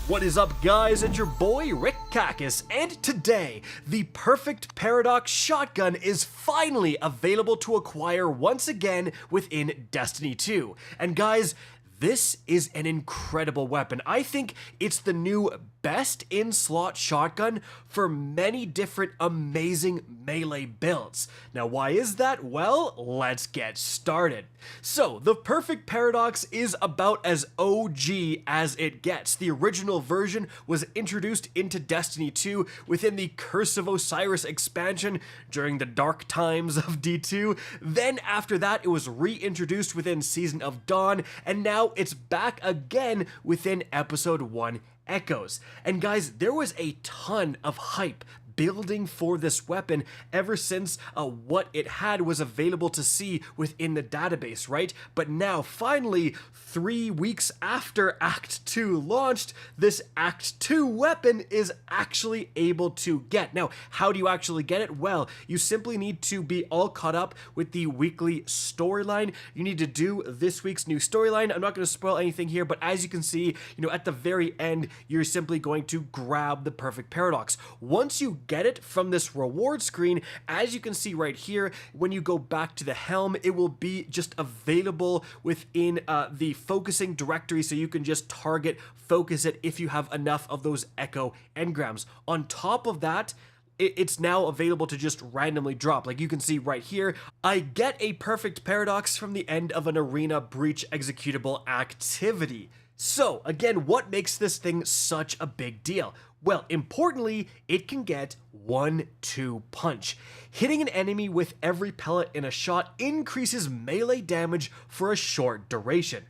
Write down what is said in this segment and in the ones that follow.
What is up, guys? It's your boy Rick Kakis, and today the Perfect Paradox shotgun is finally available to acquire once again within Destiny 2. And guys, this is an incredible weapon. I think it's the new best in-slot shotgun for many different amazing melee builds. Now, why is that? Well, let's get started. So, the Perfect Paradox is about as OG as it gets. The original version was introduced into Destiny 2 within the Curse of Osiris expansion during the dark times of D2. Then after that, it was reintroduced within Season of Dawn, and now it's back again within Episode 1 Echoes. And guys, there was a ton of hype building for this weapon ever since what it had was available to see within the database, right? But now, finally, 3 weeks after Act 2 launched, this Act 2 weapon is actually able to get. Now, how do you actually get it? Well, you simply need to be all caught up with the weekly storyline. You need to do this week's new storyline. I'm not going to spoil anything here, but as you can see, at the very end, you're simply going to grab the Perfect Paradox. Once you get it from this reward screen, as you can see right here, when you go back to the helm, it will be just available within the focusing directory, so you can just target focus it if you have enough of those echo engrams. On top of that, it's now available to just randomly drop. Like you can see right here, I get a Perfect Paradox from the end of an arena breach executable activity. So again, what makes this thing such a big deal? Well, importantly, it can get 1-2 punch. Hitting an enemy with every pellet in a shot increases melee damage for a short duration.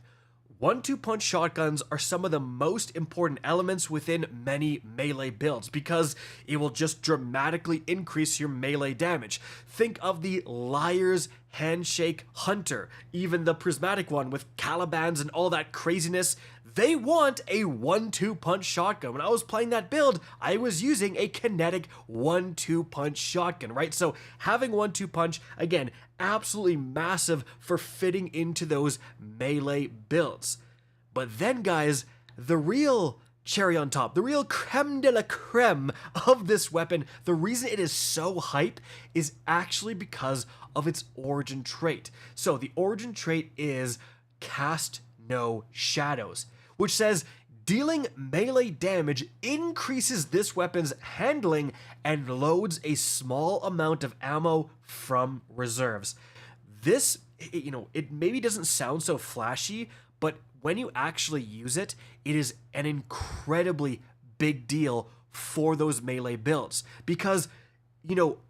1-2 punch shotguns are some of the most important elements within many melee builds because it will just dramatically increase your melee damage. Think of the Liar's Handshake Hunter, even the Prismatic one with Calibans and all that craziness. They want a 1-2 punch shotgun. When I was playing that build, I was using a kinetic 1-2 punch shotgun, right? So having 1-2 punch, again, absolutely massive for fitting into those melee builds. But then, guys, the real cherry on top, the real creme de la creme of this weapon, the reason it is so hype is actually because of its origin trait. So the origin trait is Cast No Shadows, which says dealing melee damage increases this weapon's handling and loads a small amount of ammo from reserves. This, it maybe doesn't sound so flashy, but when you actually use it, it is an incredibly big deal for those melee builds. Because,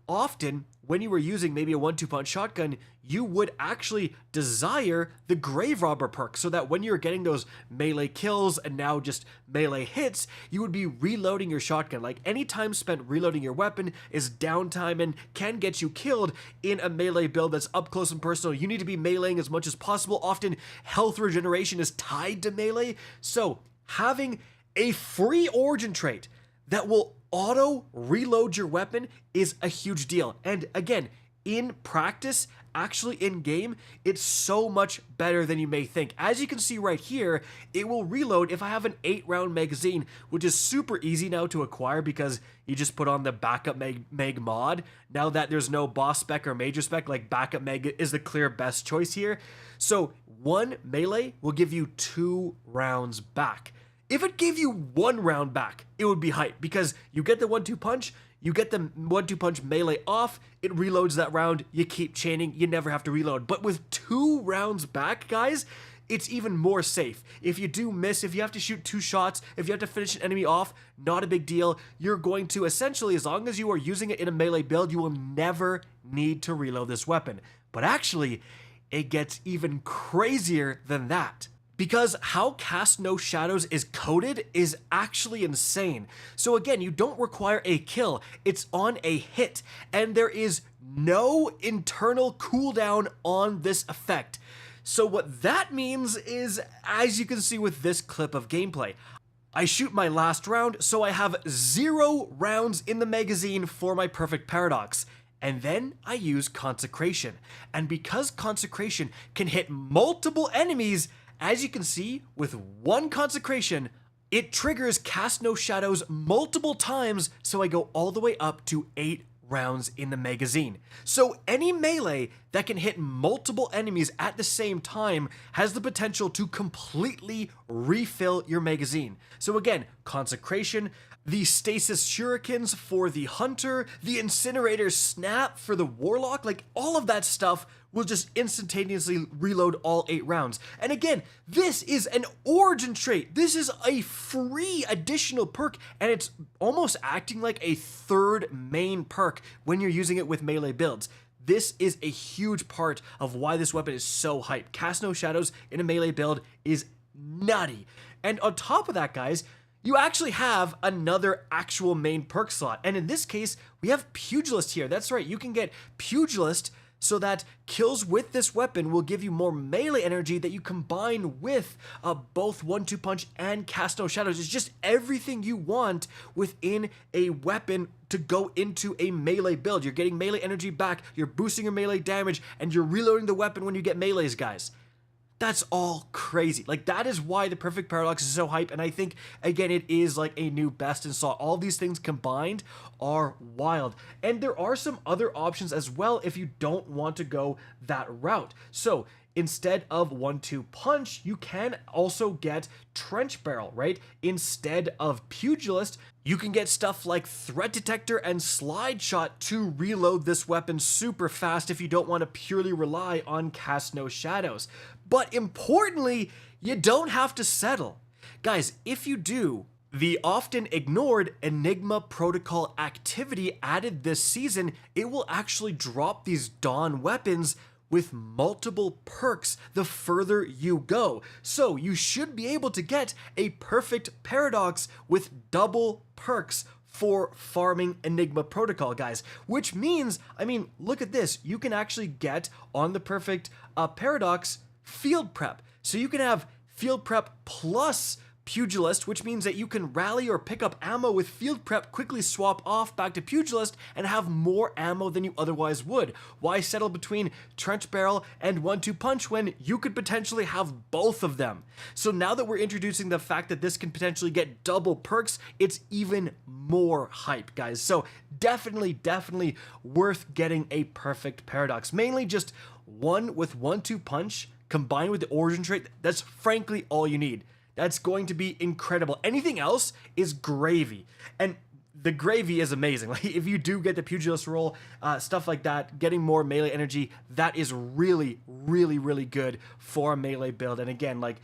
often when you were using maybe a 1-2 punch shotgun, you would actually desire the Grave Robber perk so that when you're getting those melee kills and now just melee hits, you would be reloading your shotgun. Like, any time spent reloading your weapon is downtime and can get you killed in a melee build that's up close and personal. You need to be meleeing as much as possible. Often health regeneration is tied to melee. So having a free origin trait that will auto reload your weapon is a huge deal. And again, in practice, actually in game, it's so much better than you may think. As you can see right here, it will reload if I have an 8-round magazine, which is super easy now to acquire because you just put on the backup mag mod. Now that there's no boss spec or major spec, like backup mag is the clear best choice here. So 1 melee will give you 2 rounds back. If it gave you 1 round back, it would be hype because you get the 1-2 punch, you get the 1-2 punch melee off, it reloads that round, you keep chaining, you never have to reload. But with 2 rounds back, guys, it's even more safe. If you do miss, if you have to shoot 2 shots, if you have to finish an enemy off, not a big deal. You're going to essentially, as long as you are using it in a melee build, you will never need to reload this weapon. But actually, it gets even crazier than that. Because how Cast No Shadows is coded is actually insane. So again, you don't require a kill, it's on a hit, and there is no internal cooldown on this effect. So what that means is, as you can see with this clip of gameplay, I shoot my last round, so I have 0 rounds in the magazine for my Perfect Paradox. And then I use Consecration. And because Consecration can hit multiple enemies, as you can see, with 1 Consecration, It triggers Cast No Shadows multiple times, so I go all the way up to 8 rounds in the magazine. So any melee that can hit multiple enemies at the same time has the potential to completely refill your magazine. So again, Consecration, the Stasis Shurikens for the Hunter, the Incinerator Snap for the Warlock, like all of that stuff will just instantaneously reload all 8 rounds. And again, this is an origin trait. This is a free additional perk, and it's almost acting like a third main perk when you're using it with melee builds. This is a huge part of why this weapon is so hyped. Cast No Shadows in a melee build is nutty. And on top of that, guys, you actually have another actual main perk slot. And in this case, we have Pugilist here. That's right, you can get Pugilist so that kills with this weapon will give you more melee energy that you combine with both 1-2 punch and Cast No Shadows. It's just everything you want within a weapon to go into a melee build. You're getting melee energy back, you're boosting your melee damage, and you're reloading the weapon when you get melees, guys. That's all crazy. Like, that is why the Perfect Paradox is so hype, and I think, again, it is like a new best in slot. All these things combined are wild. And there are some other options as well if you don't want to go that route. So, instead of 1-2 punch, you can also get Trench Barrel, right? Instead of Pugilist, you can get stuff like Threat Detector and Slide Shot to reload this weapon super fast if you don't want to purely rely on Cast No Shadows. But importantly, you don't have to settle. Guys, if you do, the often ignored Enigma Protocol activity added this season, it will actually drop these Dawn weapons with multiple perks the further you go. So you should be able to get a Perfect Paradox with double perks for farming Enigma Protocol, guys. Which means, I mean, look at this. You can actually get on the Perfect Paradox Field Prep. So you can have Field Prep plus Pugilist, which means that you can rally or pick up ammo with Field Prep, quickly swap off back to Pugilist, and have more ammo than you otherwise would. Why settle between Trench Barrel and 1-2 punch when you could potentially have both of them? So now that we're introducing the fact that this can potentially get double perks, it's even more hype, guys. So definitely worth getting a Perfect Paradox. Mainly just one with 1-2 punch combined with the origin trait. That's frankly all you need. That's going to be incredible. Anything else is gravy. And the gravy is amazing. Like, if you do get the Pugilist roll, stuff like that, getting more melee energy, that is really good for a melee build. And again, like,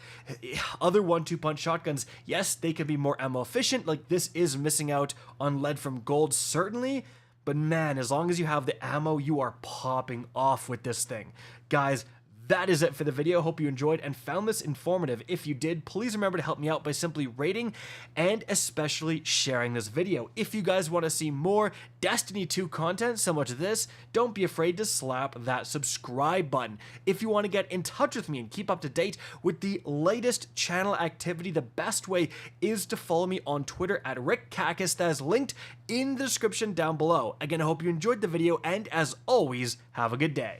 other 1-2 punch shotguns, yes, they can be more ammo efficient. Like, this is missing out on lead from gold, certainly. But man, as long as you have the ammo, you are popping off with this thing. Guys, that is it for the video. Hope you enjoyed and found this informative. If you did, please remember to help me out by simply rating and especially sharing this video. If you guys want to see more Destiny 2 content similar to this, don't be afraid to slap that subscribe button. If you want to get in touch with me and keep up to date with the latest channel activity, the best way is to follow me on Twitter at RickKakis. That is linked in the description down below. Again, I hope you enjoyed the video, and as always, have a good day.